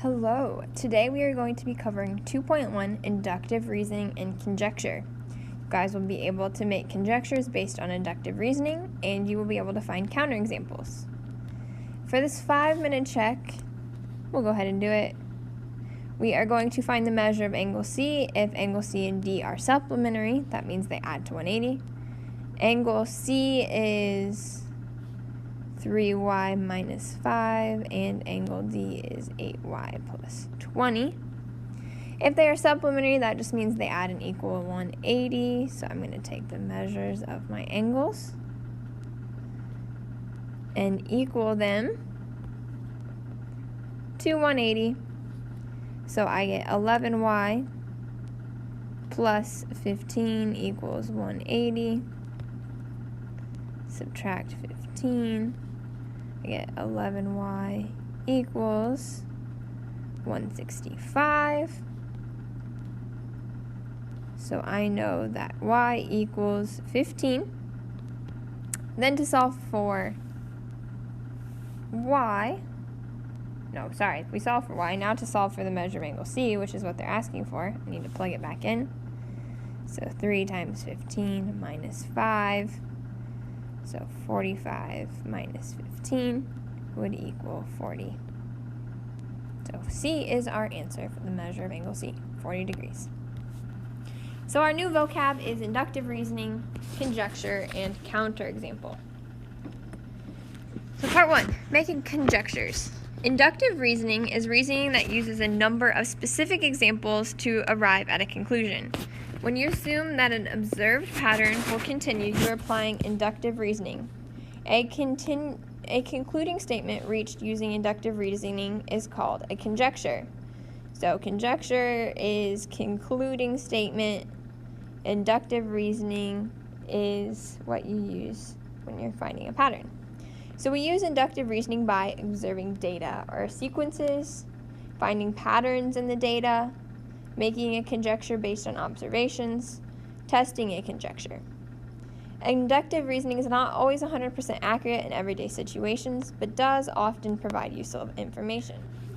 Hello, today we are going to be covering 2.1 Inductive Reasoning and Conjecture. You guys will be able to make conjectures based on inductive reasoning, and you will be able to find counterexamples. For this 5-minute check, we'll go ahead and do it. We are going to find the measure of angle C. If angle C and D are supplementary, that means they add to 180. Angle C is 3y minus 5, and angle D is 8y plus 20. If they are supplementary, that just means they add an equal 180. So I'm going to take the measures of my angles and equal them to 180. So I get 11y plus 15 equals 180. Subtract 15. I get 11y equals 165. So I know that y equals 15. Then to solve for y, we solved for y. Now to solve for the measure of angle C, which is what they're asking for, I need to plug it back in. So 3 times 15 minus 5. So 45 minus 15 would equal 40. So C is our answer for the measure of angle C, 40 degrees. So our new vocab is inductive reasoning, conjecture, and counterexample. So part 1, making conjectures. Inductive reasoning is reasoning that uses a number of specific examples to arrive at a conclusion. When you assume that an observed pattern will continue, you are applying inductive reasoning. A concluding statement reached using inductive reasoning is called a conjecture. So conjecture is concluding statement. Inductive reasoning is what you use when you're finding a pattern. So we use inductive reasoning by observing data or sequences, finding patterns in the data, making a conjecture based on observations, testing a conjecture. Inductive reasoning is not always 100% accurate in everyday situations, but does often provide useful information.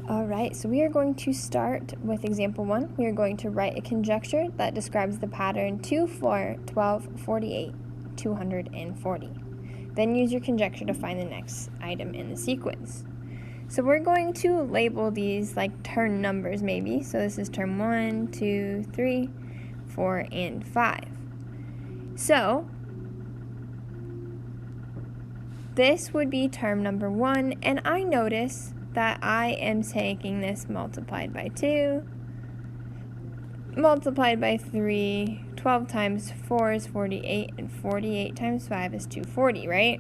Alright, so we are going to start with example 1. We are going to write a conjecture that describes the pattern 2, 4, 12, 48, 240. Then use your conjecture to find the next item in the sequence. So we're going to label these like term numbers maybe. So this is term 1, 2, 3, 4, and 5. So this would be term number 1, and I notice that I am taking this multiplied by 2, multiplied by 3, 12 times 4 is 48, and 48 times 5 is 240, right?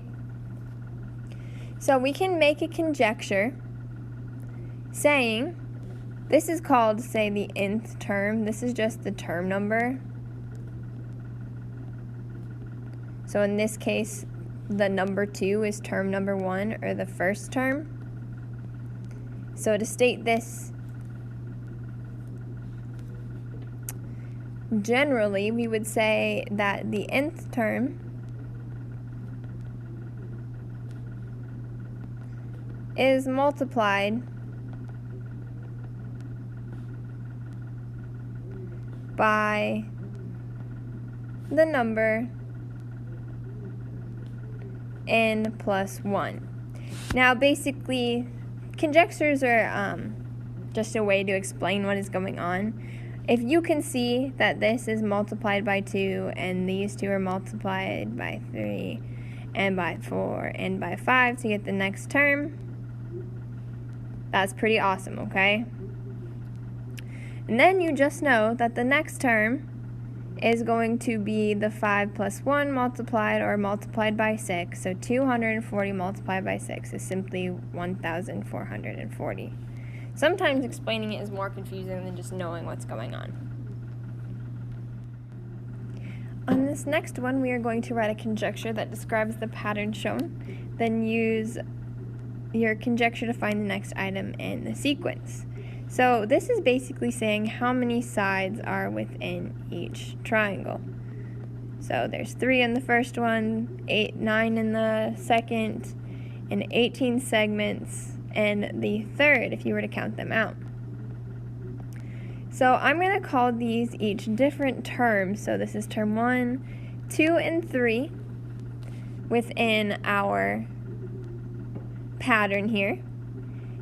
So we can make a conjecture saying, this is called, say, the nth term. This is just the term number. So in this case, the number 2 is term number 1, or the first term. So to state this, generally we would say that the nth term is multiplied by the number n plus 1. Now basically, conjectures are just a way to explain what is going on. If you can see that this is multiplied by 2 and these two are multiplied by 3 and by 4 and by 5 to get the next term, that's pretty awesome, okay? And then you just know that the next term is going to be the 5 plus 1 multiplied by 6. So 240 multiplied by 6 is simply 1,440. Sometimes explaining it is more confusing than just knowing what's going on. On this next one, we are going to write a conjecture that describes the pattern shown. Then use your conjecture to find the next item in the sequence. So this is basically saying how many sides are within each triangle. So there's 3 in the first one, 9 in the second, and 18 segments in the third if you were to count them out. So I'm going to call these each different terms. So this is term 1, 2, and 3 within our pattern here.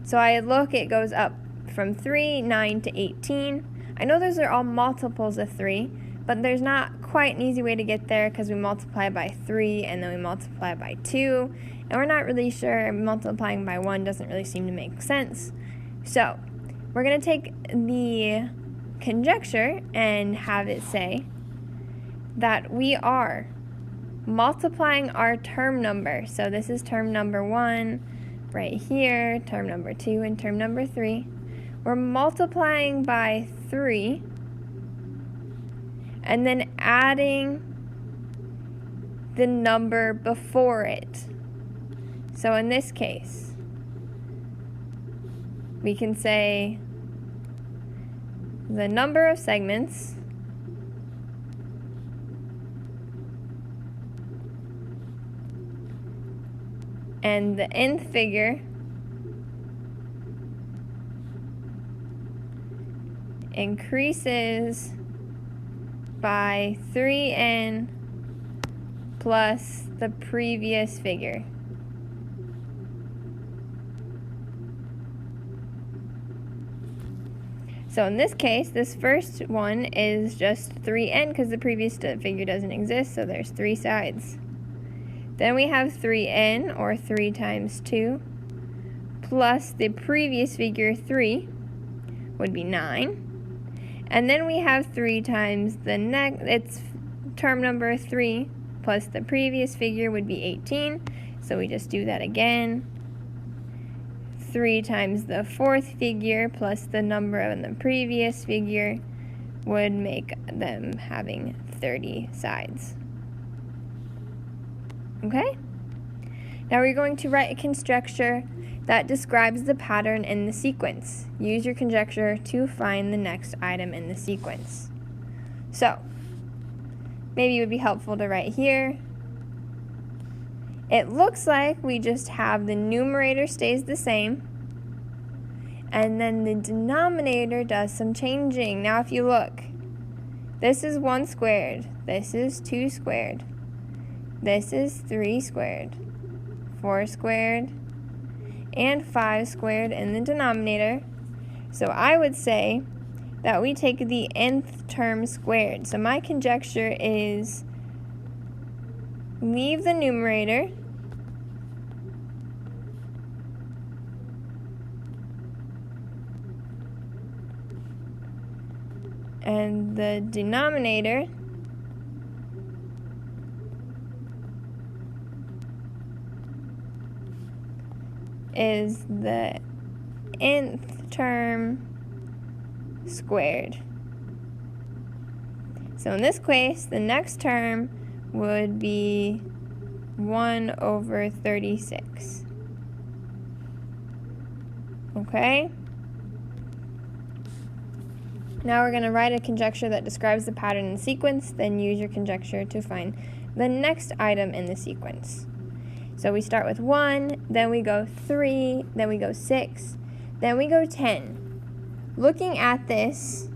So I look, it goes up from 3, 9 to 18. I know those are all multiples of 3, but there's not quite an easy way to get there because we multiply by 3 and then we multiply by 2, and we're not really sure. Multiplying by 1 doesn't really seem to make sense. So we're going to take the conjecture and have it say that we are multiplying our term number. So this is term number 1 right here, term number 2, and term number 3. We're multiplying by 3 and then adding the number before it. So in this case, we can say the number of segments and the nth figure increases by 3n plus the previous figure. So in this case, this first one is just 3n because the previous figure doesn't exist, so there's 3 sides. Then we have 3n, or 3 times 2, plus the previous figure 3 would be 9. And then we have 3 times the next, it's term number 3 plus the previous figure would be 18. So we just do that again. 3 times the fourth figure plus the number in the previous figure would make them having 30 sides. Okay? Now we're going to write a conjecture that describes the pattern in the sequence. Use your conjecture to find the next item in the sequence. So, maybe it would be helpful to write here. It looks like we just have the numerator stays the same, and then the denominator does some changing. Now if you look, this is 1 squared, this is 2 squared, this is 3 squared, 4 squared, and 5 squared in the denominator. So I would say that we take the nth term squared. So my conjecture is leave the numerator and the denominator is the nth term squared. So in this case, the next term would be 1 over 36. Okay? Now we're going to write a conjecture that describes the pattern in the sequence, then use your conjecture to find the next item in the sequence. So we start with 1, then we go 3, then we go 6, then we go 10. Looking at this,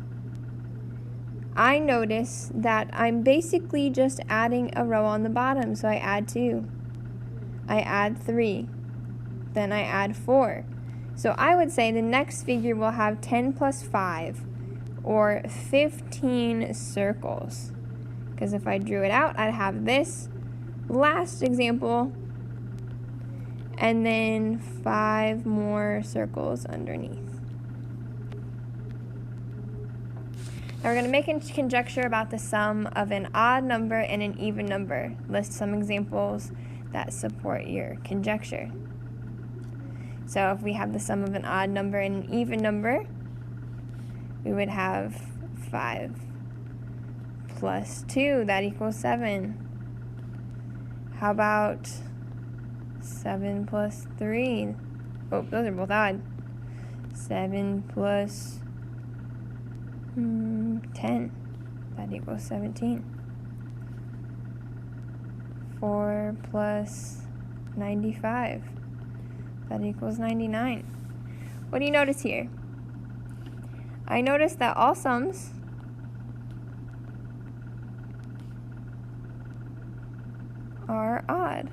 I notice that I'm basically just adding a row on the bottom. So I add 2, I add 3, then I add 4. So I would say the next figure will have 10 plus 5, or 15 circles. Because if I drew it out, I'd have this last example, and then 5 more circles underneath. Now we're going to make a conjecture about the sum of an odd number and an even number. List some examples that support your conjecture. So if we have the sum of an odd number and an even number, we would have 5 plus 2, that equals 7. How about 7 plus 3? Oh, those are both odd. 7 plus 10. That equals 17. 4 plus 95. That equals 99. What do you notice here? I notice that all sums are odd.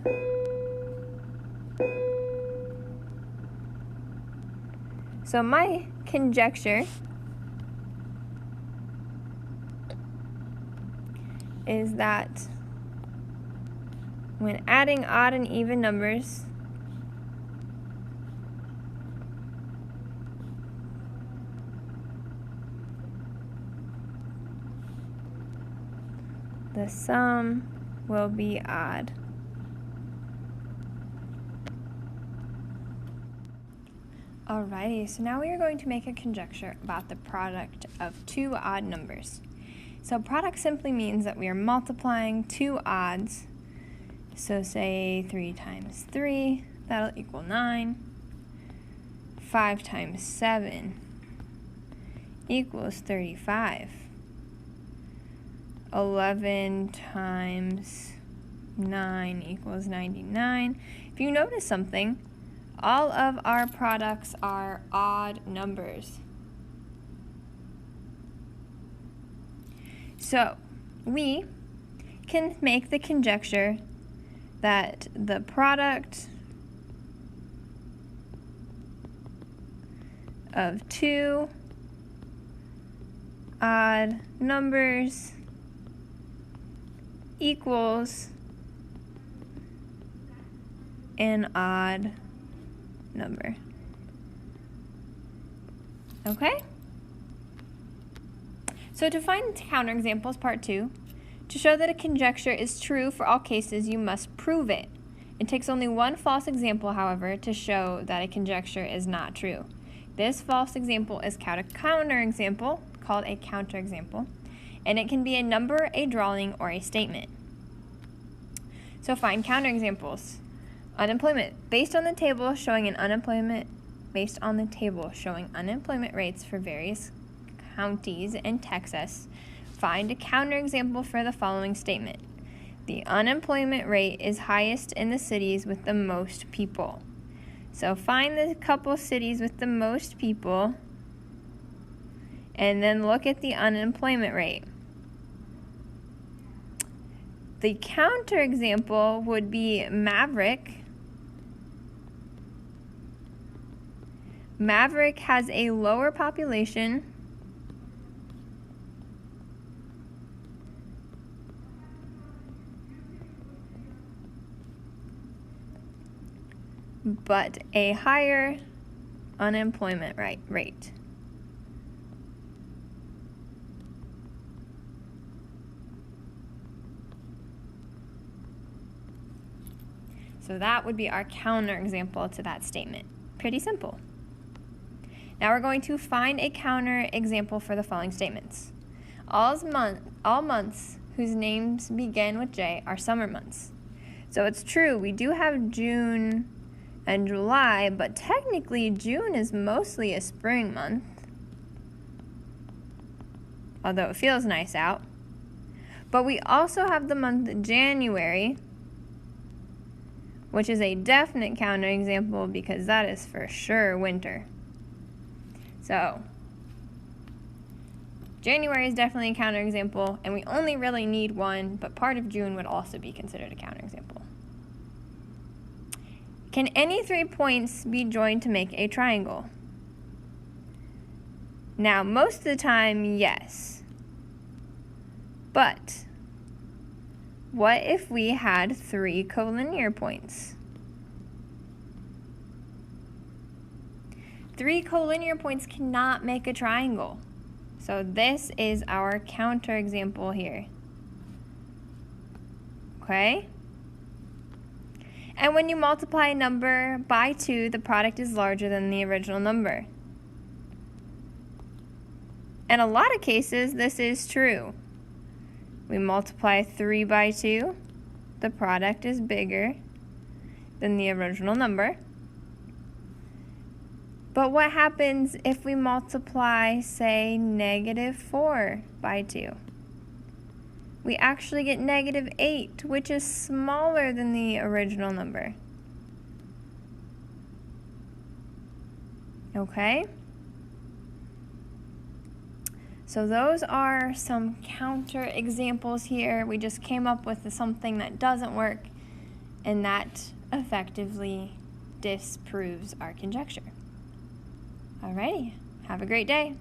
So my conjecture is that when adding odd and even numbers, the sum will be odd. Alrighty, so now we are going to make a conjecture about the product of two odd numbers. So product simply means that we are multiplying two odds. So say 3 times 3, that'll equal 9. 5 times 7 equals 35. 11 times 9 equals 99. If you notice something, all of our products are odd numbers. So we can make the conjecture that the product of two odd numbers equals an odd number. Okay? So to find counterexamples, part 2, to show that a conjecture is true for all cases, you must prove it. It takes only one false example, however, to show that a conjecture is not true. This false example is called a counterexample, and it can be a number, a drawing, or a statement. So find counterexamples. Unemployment. Based on the table showing unemployment rates for various counties in Texas, find a counterexample for the following statement. The unemployment rate is highest in the cities with the most people. So find the couple cities with the most people and then look at the unemployment rate. The counterexample would be Maverick. Maverick has a lower population but a higher unemployment rate. So that would be our counterexample to that statement. Pretty simple. Now we're going to find a counterexample for the following statements. All months whose names begin with J are summer months. So it's true, we do have June and July, but technically June is mostly a spring month, although it feels nice out. But we also have the month January, which is a definite counterexample because that is for sure winter. So January is definitely a counterexample, and we only really need one, but part of June would also be considered a counterexample. Can any 3 points be joined to make a triangle? Now, most of the time, yes. But what if we had 3 collinear points? 3 collinear points cannot make a triangle. So this is our counterexample here. Okay? And when you multiply a number by 2, the product is larger than the original number. In a lot of cases, this is true. We multiply 3 by 2, the product is bigger than the original number. But what happens if we multiply, say, -4 by 2? We actually get -8, which is smaller than the original number. Okay? So those are some counter examples here. We just came up with something that doesn't work, and that effectively disproves our conjecture. Alrighty, have a great day.